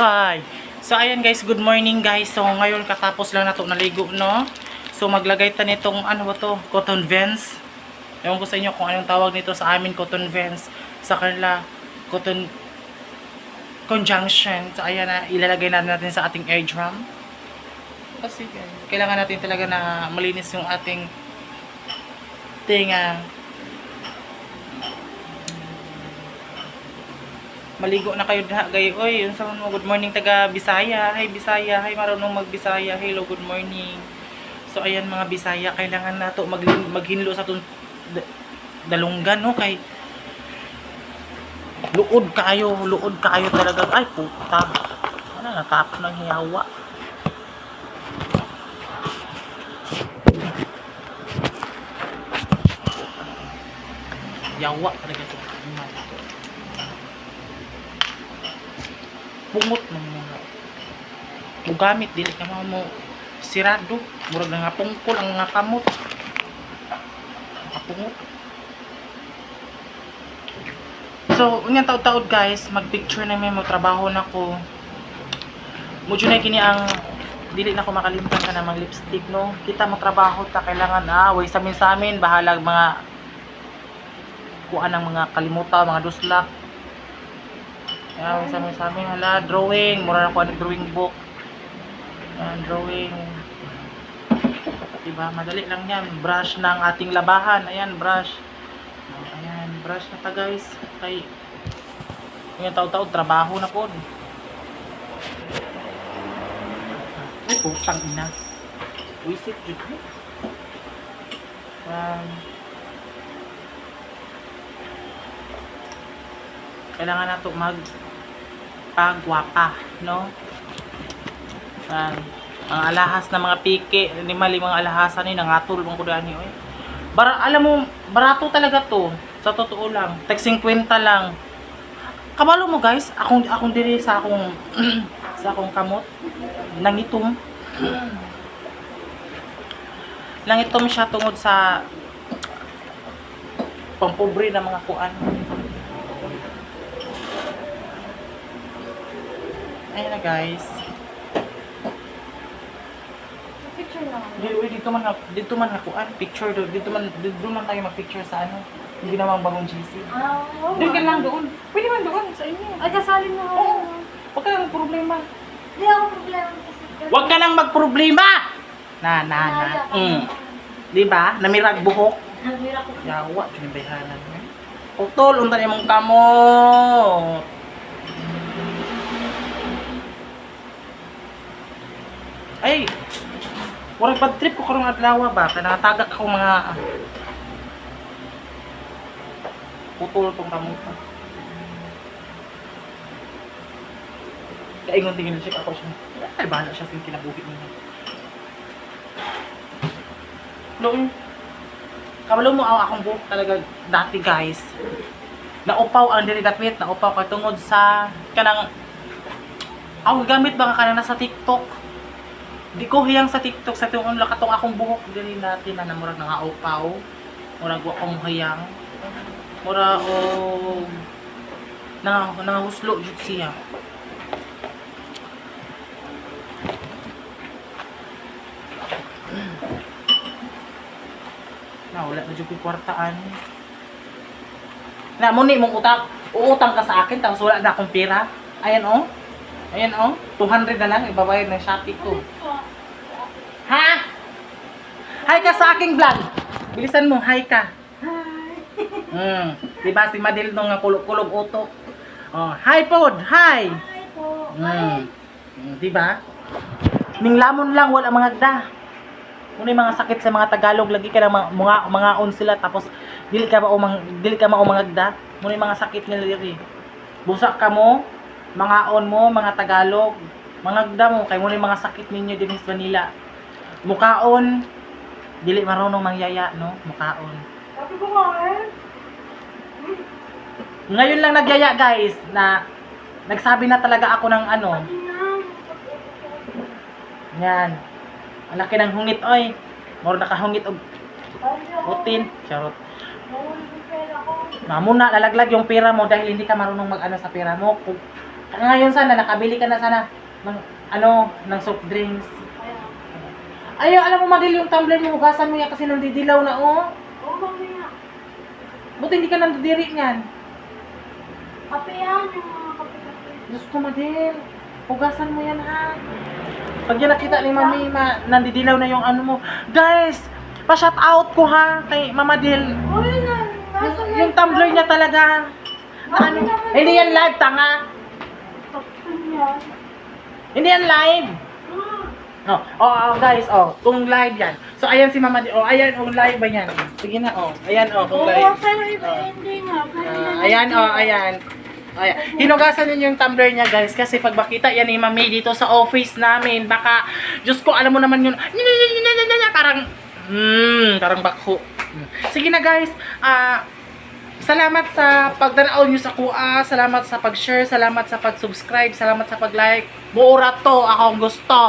Hi. So ayan guys, good morning guys. So ngayon katapos lang nato naligo, no? So maglagay ta nitong ano ba to? Cotton vents. Ewan ko sa inyo kung anong tawag nito sa amin, cotton vents. Sa kanila, cotton conjunction. So ayan na, ilalagay na natin sa ating air drum. Kasi kailangan natin talaga na malinis yung ating tinga. Maligo na kayo diha gay oy, yun sa mga good morning taga Bisaya. Hi Bisaya, hi marunong mag-Bisaya. Hello, good morning. So ayan mga Bisaya, kailangan nato maghinlo sa tong dalunggan, no, kay luod kayo talaga. Ay puta. Ano natapos ng hiyawa. Yawa talaga to. Pungot ng mga mugamit dili ka mo sirado, murag nga pungkol ang nga kamot. Kapungot. So, unyang taud-taud guys, mag-picture na may mo trabaho na ko. Mudyo na kini ang dili na ko makalimutan ka na mag-lipstick, no. Kita mo trabaho ta kailangan way sa amin bahalag mga kuan ng mga kalimutan, mga duslak. Yan, sa amin hala, drawing, mura na ko ang drawing book. Yan, drawing. Diba, madali lang yan. Brush ng ating labahan. Ayan, brush. Ayan, brush na ta guys. Kay, yung taon-taon, trabaho na po. Ay, putang ina. Wisit, jud. Kailangan na ito magpagwapa, no? Ang alahas na mga pike, ni mali mga alahasan ni nangatol mong kudani oy. Alam mo, barato talaga to. Sa totoo lang, tag 50 lang. Kabalo mo guys, akong diri sa akong sa akong kamot nangitom. Nangitom siya tungod sa pampobre na mga kuan. Ayan na guys. Picture lang. Dito man nakuan picture do. Dito man tayo mag-picture sa ano. Yung ginawang bagong GC. Doon ka lang doon. Pwede man doon sa inyo. Ay, kasalin na ako. Oo. Huwag ka lang problema. Hindi ako problema. Huwag ka lang magproblema. Na. Di ba? Namirag buhok. Namira ko. Yawa, kinibayhanan mo. Putol, unta niya mong kamot. Ay, warang pag-trip ko karong adlaw ba? Kaya nakatagak ako mga putol tong kamot. Kaya ingon tingin siya ako siya. Ay, bahala siya sa kinabuhi niya. Noon, kabalo mo ang akong buhok talaga dati guys. Naupaw ang diri dapit, naupaw ka tungod sa kanang ako gamit baka kanang nasa TikTok. Di ko hiyang sa TikTok sa tungkol katong akong buhok diri natin na murag nangaupaw. Murag wa kong hiyang. Mura o nangahuslo jud siya. Wala na jud ko kwartaan. Na mo ni mong uutang ka sa akin tapos wala na akong pera. Ayan oh. Ayan oh, 200 na lang ibabayad ng Shopee ko. Ha? Hi ka sa aking vlog. Bilisan mo, hi ka. Hi. Diba si Madel nung kulog-kulog utok. Oh, hi pod, hi. Hi po. Hi. Diba? Ninglamon lang wala mga agda. Unay mga sakit sa mga Tagalog lagi ka na mga on sila tapos dili ka maumangagda. Unay mga sakit nila diri. Busa ka mo, mga on mo, mga Tagalog, mga agda mo kay unay mga sakit ninyo dinhi sa Manila. Mukaon dili marunong mangyaya, no? Mukaon. Sabi ko nga Ngayon lang nagyaya guys na nagsabi na talaga ako ng ano. Yan. Ang laki ng hungit oy. Moro nakahungit og putin. Charot. Muna lalaglag yung pera mo dahil hindi ka marunong mag-ano sa pera mo. Ngayon sana, nakabili ka na sana ng, ng soft drinks. Kaya. Ay, alam mo, Madil, yung tumbler mo, hugasan mo yan kasi nandidilaw na, oh. Oo, mamaya. Buti hindi ka nandidiri niyan. Kape yan, yung mga kape-kape. Diyos ko, Madil. Hugasan mo yan, ha. Pag yan nakita ni Mami, nandidilaw na yung ano mo. Guys, pa-shout out ko, ha, kay Mama Dil. Uy, nasa Yung tumbler niya talaga. Ano? Hindi yan live, tanga. yan. Hindi yan live. Guys, kung live yan. So, ayan si Mama Dil. Ayan, live ba yan? Sige na, Ayan, kung Oo, live. pero iba hindi nga. Ayan. Ayan. Hinugasan niyo yung tumbler niya, guys, kasi pag makita yan ni Mami dito sa office namin, baka, Diyos ko, alam mo naman yun, parang bakho. Sige na, guys, salamat sa pagdanaw niyo sa kuha, salamat sa pag-share, salamat sa pag-subscribe, salamat sa pag-like. Buura to, ako ang gusto.